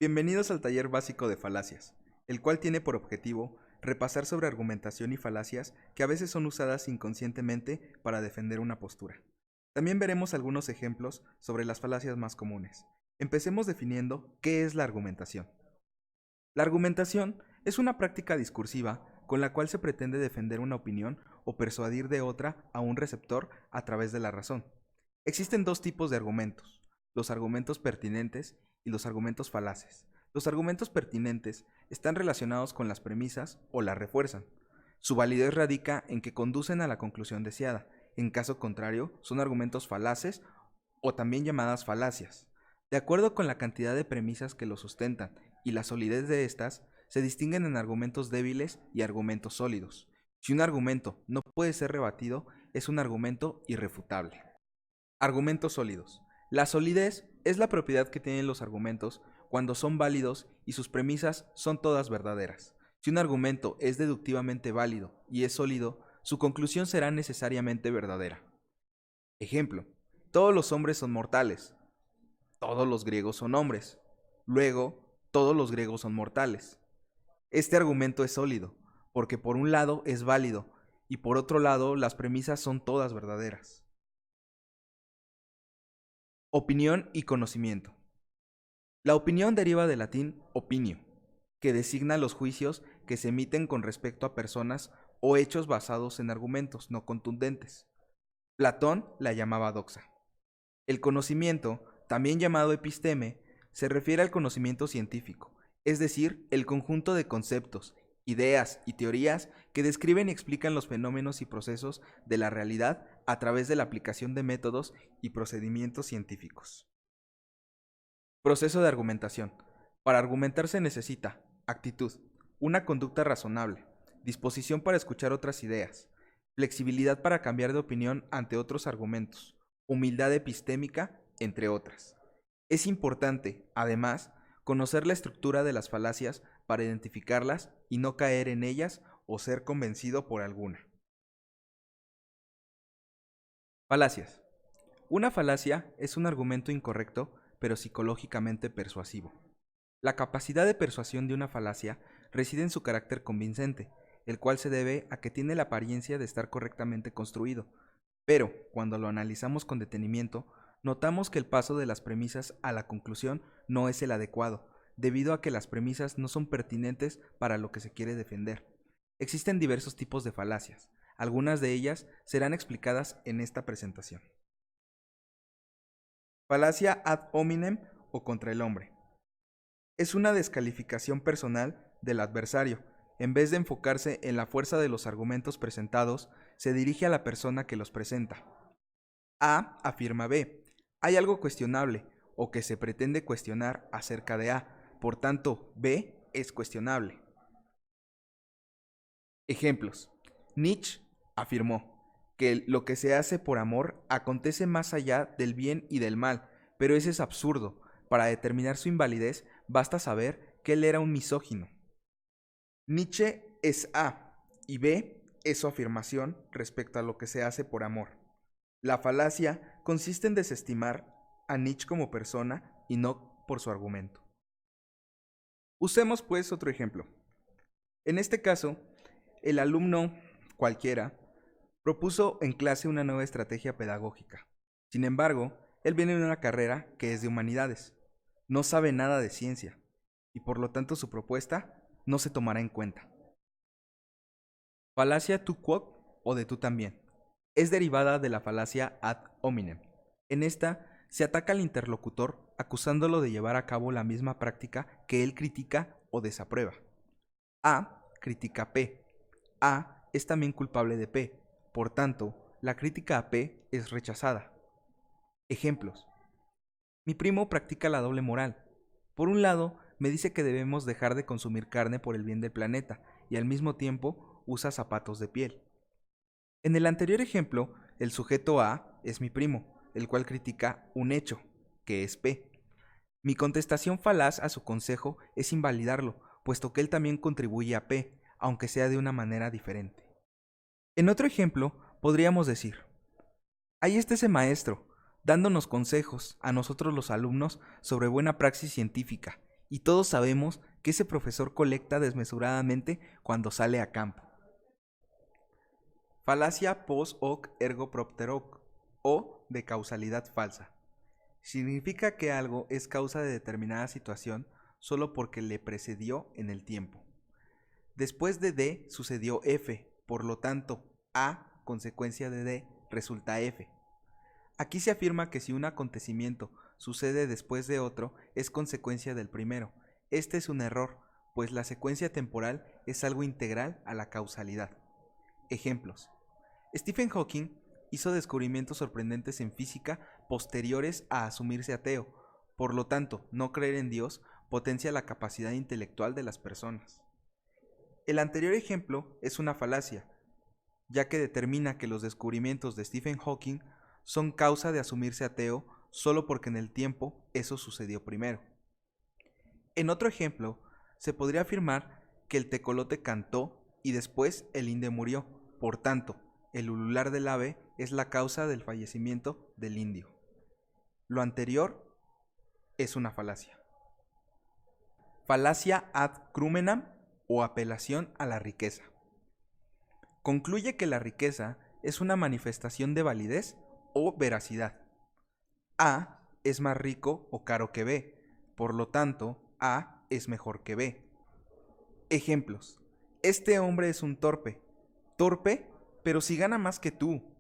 Bienvenidos al taller básico de falacias, el cual tiene por objetivo repasar sobre argumentación y falacias que a veces son usadas inconscientemente para defender una postura. También veremos algunos ejemplos sobre las falacias más comunes. Empecemos definiendo qué es la argumentación. La argumentación es una práctica discursiva con la cual se pretende defender una opinión o persuadir de otra a un receptor a través de la razón. Existen dos tipos de argumentos: los argumentos pertinentes y los argumentos falaces. Los argumentos pertinentes están relacionados con las premisas o las refuerzan. Su validez radica en que conducen a la conclusión deseada. En caso contrario, son argumentos falaces o también llamadas falacias. De acuerdo con la cantidad de premisas que lo sustentan y la solidez de estas, se distinguen en argumentos débiles y argumentos sólidos. Si un argumento no puede ser rebatido, es un argumento irrefutable. Argumentos sólidos. La solidez es la propiedad que tienen los argumentos cuando son válidos y sus premisas son todas verdaderas. Si un argumento es deductivamente válido y es sólido, su conclusión será necesariamente verdadera. Ejemplo: todos los hombres son mortales. Todos los griegos son hombres. Luego, todos los griegos son mortales. Este argumento es sólido, porque por un lado es válido y por otro lado las premisas son todas verdaderas. Opinión y conocimiento. La opinión deriva del latín opinio, que designa los juicios que se emiten con respecto a personas o hechos basados en argumentos no contundentes. Platón la llamaba doxa. El conocimiento, también llamado episteme, se refiere al conocimiento científico, es decir, el conjunto de conceptos, ideas y teorías que describen y explican los fenómenos y procesos de la realidad a través de la aplicación de métodos y procedimientos científicos. Proceso de argumentación. Para argumentar se necesita actitud, una conducta razonable, disposición para escuchar otras ideas, flexibilidad para cambiar de opinión ante otros argumentos, humildad epistémica, entre otras. Es importante, además, conocer la estructura de las falacias para identificarlas y no caer en ellas o ser convencido por alguna. Falacias. Una falacia es un argumento incorrecto, pero psicológicamente persuasivo. La capacidad de persuasión de una falacia reside en su carácter convincente, el cual se debe a que tiene la apariencia de estar correctamente construido, pero cuando lo analizamos con detenimiento, notamos que el paso de las premisas a la conclusión no es el adecuado, debido a que las premisas no son pertinentes para lo que se quiere defender. Existen diversos tipos de falacias. Algunas de ellas serán explicadas en esta presentación. Falacia ad hominem o contra el hombre. Es una descalificación personal del adversario. En vez de enfocarse en la fuerza de los argumentos presentados, se dirige a la persona que los presenta. A afirma B. Hay algo cuestionable o que se pretende cuestionar acerca de A, por tanto, B es cuestionable. Ejemplos. Nietzsche afirmó que lo que se hace por amor acontece más allá del bien y del mal, pero ese es absurdo. Para determinar su invalidez, basta saber que él era un misógino. Nietzsche es A y B es su afirmación respecto a lo que se hace por amor. La falacia consiste en desestimar a Nietzsche como persona y no por su argumento. Usemos pues otro ejemplo. En este caso, el alumno cualquiera propuso en clase una nueva estrategia pedagógica. Sin embargo, él viene de una carrera que es de humanidades. No sabe nada de ciencia y por lo tanto su propuesta no se tomará en cuenta. Falacia tu quod o de tú también. Es derivada de la falacia ad hominem. En esta se ataca al interlocutor acusándolo de llevar a cabo la misma práctica que él critica o desaprueba. A critica P. A es también culpable de P. Por tanto, la crítica a P es rechazada. Ejemplos. Mi primo practica la doble moral. Por un lado, me dice que debemos dejar de consumir carne por el bien del planeta y al mismo tiempo usa zapatos de piel. En el anterior ejemplo, el sujeto A es mi primo, el cual critica un hecho, que es P. Mi contestación falaz a su consejo es invalidarlo, puesto que él también contribuye a P, aunque sea de una manera diferente. En otro ejemplo, podríamos decir: ahí está ese maestro, dándonos consejos a nosotros los alumnos sobre buena praxis científica, y todos sabemos que ese profesor colecta desmesuradamente cuando sale a campo. Falacia post hoc ergo propter hoc, o de causalidad falsa. Significa que algo es causa de determinada situación solo porque le precedió en el tiempo. Después de D sucedió F, por lo tanto, A, consecuencia de D, resulta F. Aquí se afirma que si un acontecimiento sucede después de otro, es consecuencia del primero. Este es un error, pues la secuencia temporal es algo integral a la causalidad. Ejemplos. Stephen Hawking hizo descubrimientos sorprendentes en física posteriores a asumirse ateo. Por lo tanto, no creer en Dios potencia la capacidad intelectual de las personas. El anterior ejemplo es una falacia, ya que determina que los descubrimientos de Stephen Hawking son causa de asumirse ateo solo porque en el tiempo eso sucedió primero. En otro ejemplo, se podría afirmar que el tecolote cantó y después el indio murió. Por tanto, el ulular del ave es la causa del fallecimiento del indio. Lo anterior es una falacia. Falacia ad crumenam o apelación a la riqueza. Concluye que la riqueza es una manifestación de validez o veracidad. A es más rico o caro que B, por lo tanto, A es mejor que B. Ejemplos. Este hombre es un torpe. Torpe, pero si gana más que tú.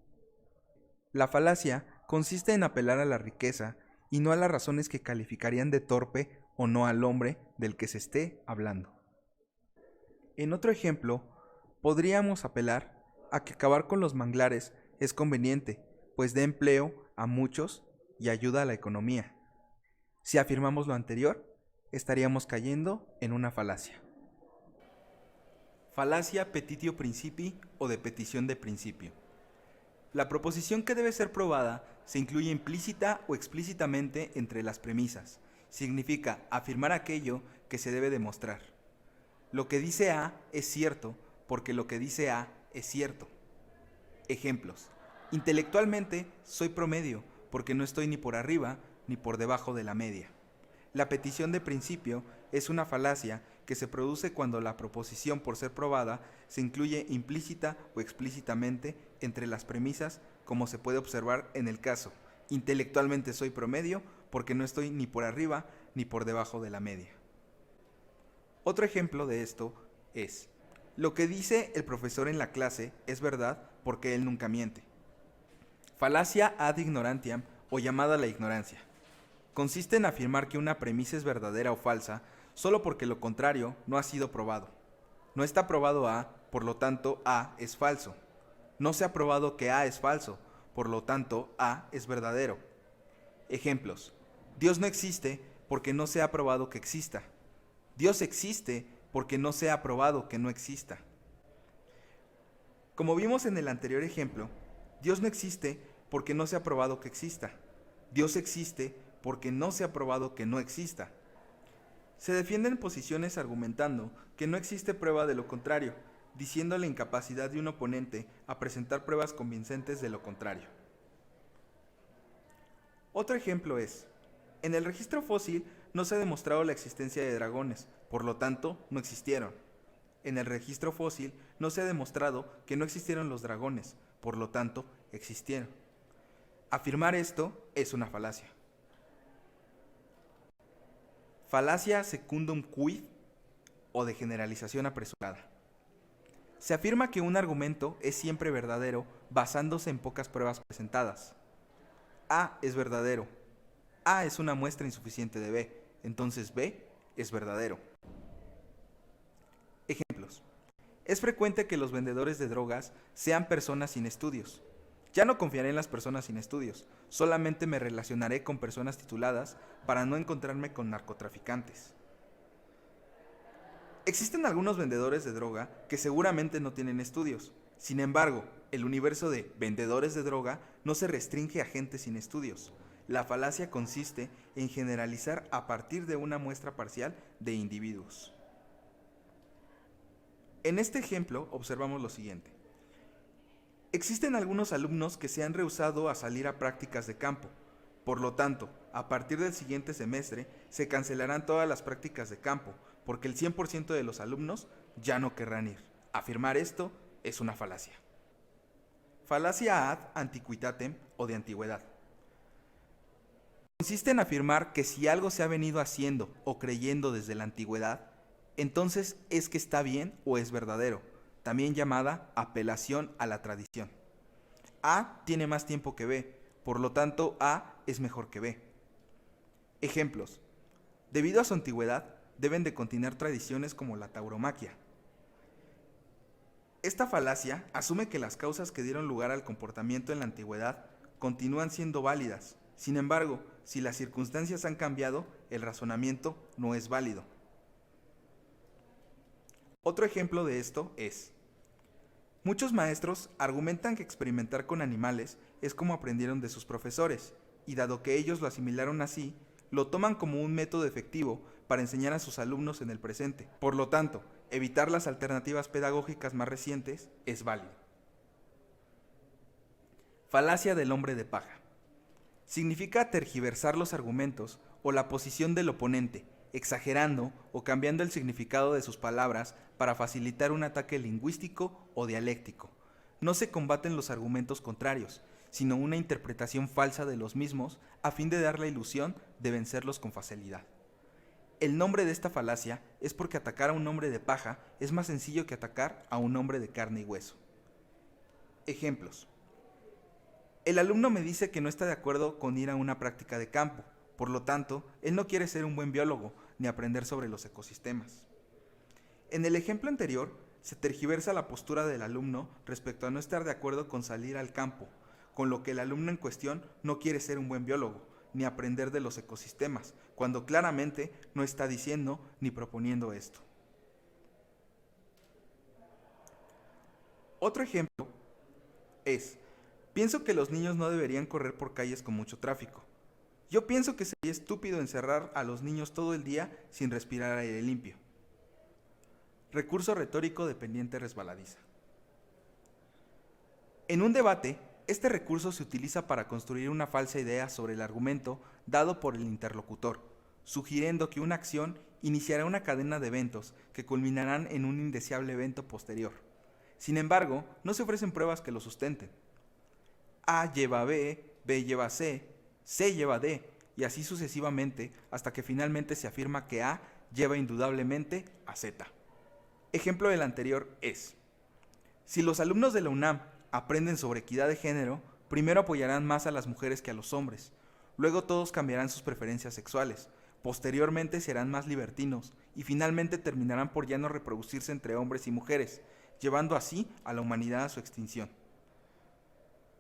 La falacia consiste en apelar a la riqueza y no a las razones que calificarían de torpe o no al hombre del que se esté hablando. En otro ejemplo, podríamos apelar a que acabar con los manglares es conveniente, pues da empleo a muchos y ayuda a la economía. Si afirmamos lo anterior, estaríamos cayendo en una falacia. Falacia petitio principii o de petición de principio. La proposición que debe ser probada se incluye implícita o explícitamente entre las premisas. Significa afirmar aquello que se debe demostrar. Lo que dice A es cierto porque lo que dice A es cierto. Ejemplos. Intelectualmente soy promedio porque no estoy ni por arriba ni por debajo de la media. La petición de principio es una falacia que se produce cuando la proposición por ser probada se incluye implícita o explícitamente entre las premisas, como se puede observar en el caso. Intelectualmente soy promedio porque no estoy ni por arriba ni por debajo de la media. Otro ejemplo de esto es: lo que dice el profesor en la clase es verdad porque él nunca miente. Falacia ad ignorantiam o llamada la ignorancia. Consiste en afirmar que una premisa es verdadera o falsa solo porque lo contrario no ha sido probado. No está probado A, por lo tanto A es falso. No se ha probado que A es falso, por lo tanto A es verdadero. Ejemplos. Dios no existe porque no se ha probado que exista. Dios existe porque no se ha probado que no exista. Como vimos en el anterior ejemplo, Dios no existe porque no se ha probado que exista. Dios existe porque no se ha probado que no exista. Se defienden posiciones argumentando que no existe prueba de lo contrario, diciendo la incapacidad de un oponente a presentar pruebas convincentes de lo contrario. Otro ejemplo es: en el registro fósil no se ha demostrado la existencia de dragones, por lo tanto, no existieron. En el registro fósil no se ha demostrado que no existieron los dragones, por lo tanto, existieron. Afirmar esto es una falacia. Falacia secundum quid o de generalización apresurada. Se afirma que un argumento es siempre verdadero basándose en pocas pruebas presentadas. A es verdadero. A es una muestra insuficiente de B, entonces B es verdadero. Ejemplos. Es frecuente que los vendedores de drogas sean personas sin estudios. Ya no confiaré en las personas sin estudios, solamente me relacionaré con personas tituladas para no encontrarme con narcotraficantes. Existen algunos vendedores de droga que seguramente no tienen estudios. Sin embargo, el universo de vendedores de droga no se restringe a gente sin estudios. La falacia consiste en generalizar a partir de una muestra parcial de individuos. En este ejemplo observamos lo siguiente. Existen algunos alumnos que se han rehusado a salir a prácticas de campo, Por lo tanto, a partir del siguiente semestre se cancelarán todas las prácticas de campo, porque el 100% de los alumnos ya no querrán ir. Afirmar esto es una falacia. Falacia ad antiquitatem o de antigüedad. Consiste en afirmar que si algo se ha venido haciendo o creyendo desde la antigüedad, entonces es que está bien o es verdadero, también llamada apelación a la tradición. A tiene más tiempo que B, por lo tanto A es mejor que B. Ejemplos. Debido a su antigüedad, deben de continuar tradiciones como la tauromaquia. Esta falacia asume que las causas que dieron lugar al comportamiento en la antigüedad continúan siendo válidas. Sin embargo, si las circunstancias han cambiado, el razonamiento no es válido. Otro ejemplo de esto es: muchos maestros argumentan que experimentar con animales es como aprendieron de sus profesores, y dado que ellos lo asimilaron así, lo toman como un método efectivo para enseñar a sus alumnos en el presente. Por lo tanto, evitar las alternativas pedagógicas más recientes es válido. Falacia del hombre de paja. Significa tergiversar los argumentos o la posición del oponente, exagerando o cambiando el significado de sus palabras para facilitar un ataque lingüístico o dialéctico. No se combaten los argumentos contrarios, sino una interpretación falsa de los mismos a fin de dar la ilusión de vencerlos con facilidad. El nombre de esta falacia es porque atacar a un hombre de paja es más sencillo que atacar a un hombre de carne y hueso. Ejemplos. El alumno me dice que no está de acuerdo con ir a una práctica de campo, por lo tanto, él no quiere ser un buen biólogo ni aprender sobre los ecosistemas. En el ejemplo anterior, se tergiversa la postura del alumno respecto a no estar de acuerdo con salir al campo, con lo que el alumno en cuestión no quiere ser un buen biólogo ni aprender de los ecosistemas, cuando claramente no está diciendo ni proponiendo esto. Otro ejemplo es: pienso que los niños no deberían correr por calles con mucho tráfico. Yo pienso que sería estúpido encerrar a los niños todo el día sin respirar aire limpio. Recurso retórico de pendiente resbaladiza. En un debate, este recurso se utiliza para construir una falsa idea sobre el argumento dado por el interlocutor, sugiriendo que una acción iniciará una cadena de eventos que culminarán en un indeseable evento posterior. Sin embargo, no se ofrecen pruebas que lo sustenten. A lleva a B, B lleva a C lleva a D, y así sucesivamente hasta que finalmente se afirma que A lleva indudablemente a Z. Ejemplo del anterior es: si los alumnos de la UNAM aprenden sobre equidad de género, primero apoyarán más a las mujeres que a los hombres, luego todos cambiarán sus preferencias sexuales, posteriormente serán más libertinos y finalmente terminarán por ya no reproducirse entre hombres y mujeres, llevando así a la humanidad a su extinción.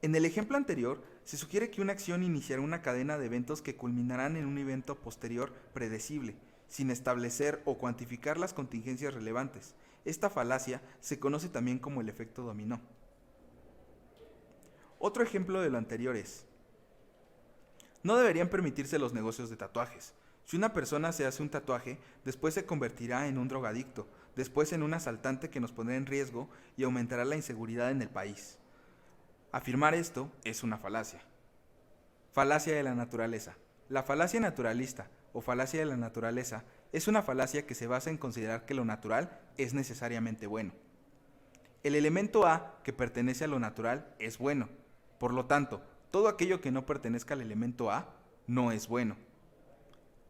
En el ejemplo anterior, se sugiere que una acción iniciará una cadena de eventos que culminarán en un evento posterior predecible, sin establecer o cuantificar las contingencias relevantes. Esta falacia se conoce también como el efecto dominó. Otro ejemplo de lo anterior es: no deberían permitirse los negocios de tatuajes. Si una persona se hace un tatuaje, después se convertirá en un drogadicto, después en un asaltante que nos pondrá en riesgo y aumentará la inseguridad en el país. Afirmar esto es una falacia. Falacia de la naturaleza. La falacia naturalista o falacia de la naturaleza es una falacia que se basa en considerar que lo natural es necesariamente bueno. El elemento A que pertenece a lo natural es bueno. Por lo tanto, todo aquello que no pertenezca al elemento A no es bueno.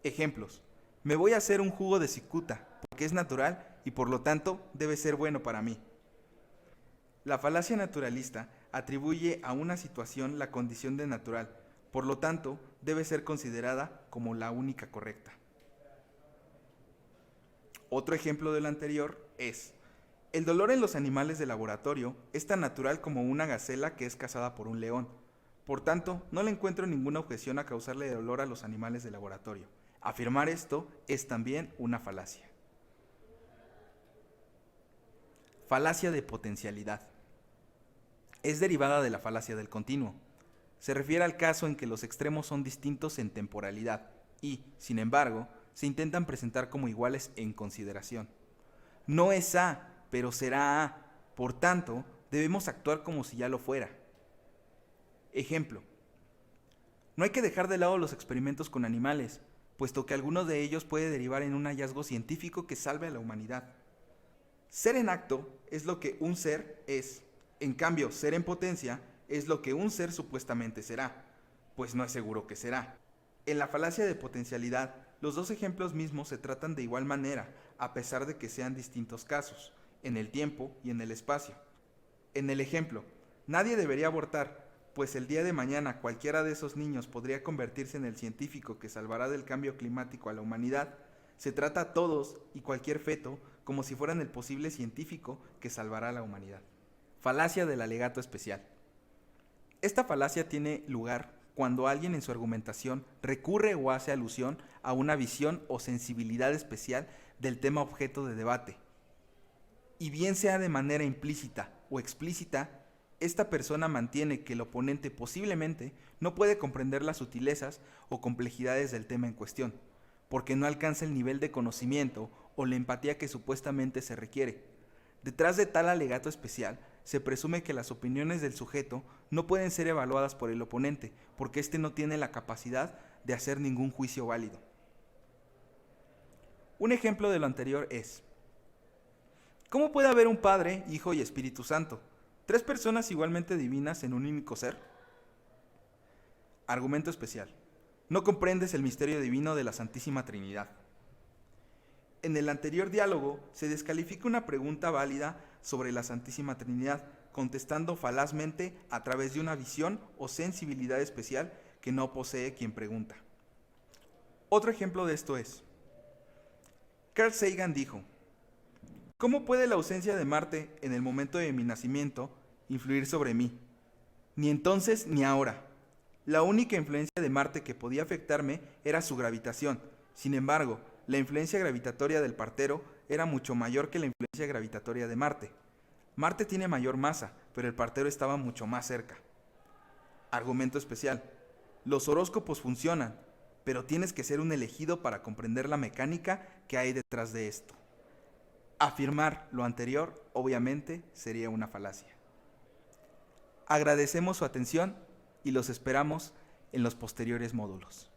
Ejemplos. Me voy a hacer un jugo de cicuta porque es natural y por lo tanto debe ser bueno para mí. La falacia naturalista atribuye a una situación la condición de natural, por lo tanto, debe ser considerada como la única correcta. Otro ejemplo de lo anterior es: el dolor en los animales de laboratorio es tan natural como una gacela que es cazada por un león. Por tanto, no le encuentro ninguna objeción a causarle dolor a los animales de laboratorio. Afirmar esto es también una falacia. Falacia de potencialidad. Es derivada de la falacia del continuo. Se refiere al caso en que los extremos son distintos en temporalidad y, sin embargo, se intentan presentar como iguales en consideración. No es A, pero será A. Por tanto, debemos actuar como si ya lo fuera. Ejemplo. No hay que dejar de lado los experimentos con animales, puesto que alguno de ellos puede derivar en un hallazgo científico que salve a la humanidad. Ser en acto es lo que un ser es. En cambio, ser en potencia es lo que un ser supuestamente será, pues no es seguro que será. En la falacia de potencialidad, los dos ejemplos mismos se tratan de igual manera, a pesar de que sean distintos casos, en el tiempo y en el espacio. En el ejemplo, nadie debería abortar, pues el día de mañana cualquiera de esos niños podría convertirse en el científico que salvará del cambio climático a la humanidad. Se trata a todos y cualquier feto como si fueran el posible científico que salvará a la humanidad. Falacia del alegato especial. Esta falacia tiene lugar cuando alguien en su argumentación recurre o hace alusión a una visión o sensibilidad especial del tema objeto de debate. Y bien sea de manera implícita o explícita, esta persona mantiene que el oponente posiblemente no puede comprender las sutilezas o complejidades del tema en cuestión, porque no alcanza el nivel de conocimiento o la empatía que supuestamente se requiere. Detrás de tal alegato especial, se presume que las opiniones del sujeto no pueden ser evaluadas por el oponente, porque éste no tiene la capacidad de hacer ningún juicio válido. Un ejemplo de lo anterior es: ¿cómo puede haber un Padre, Hijo y Espíritu Santo, tres personas igualmente divinas en un único ser? Argumento especial: no comprendes el misterio divino de la Santísima Trinidad. En el anterior diálogo se descalifica una pregunta válida sobre la Santísima Trinidad, contestando falazmente a través de una visión o sensibilidad especial que no posee quien pregunta. Otro ejemplo de esto es: Carl Sagan dijo: ¿cómo puede la ausencia de Marte en el momento de mi nacimiento influir sobre mí? Ni entonces ni ahora. La única influencia de Marte que podía afectarme era su gravitación. Sin embargo, la influencia gravitatoria del partero era mucho mayor que la influencia gravitatoria de Marte. Marte tiene mayor masa, pero el partero estaba mucho más cerca. Argumento especial: los horóscopos funcionan, pero tienes que ser un elegido para comprender la mecánica que hay detrás de esto. Afirmar lo anterior, obviamente, sería una falacia. Agradecemos su atención y los esperamos en los posteriores módulos.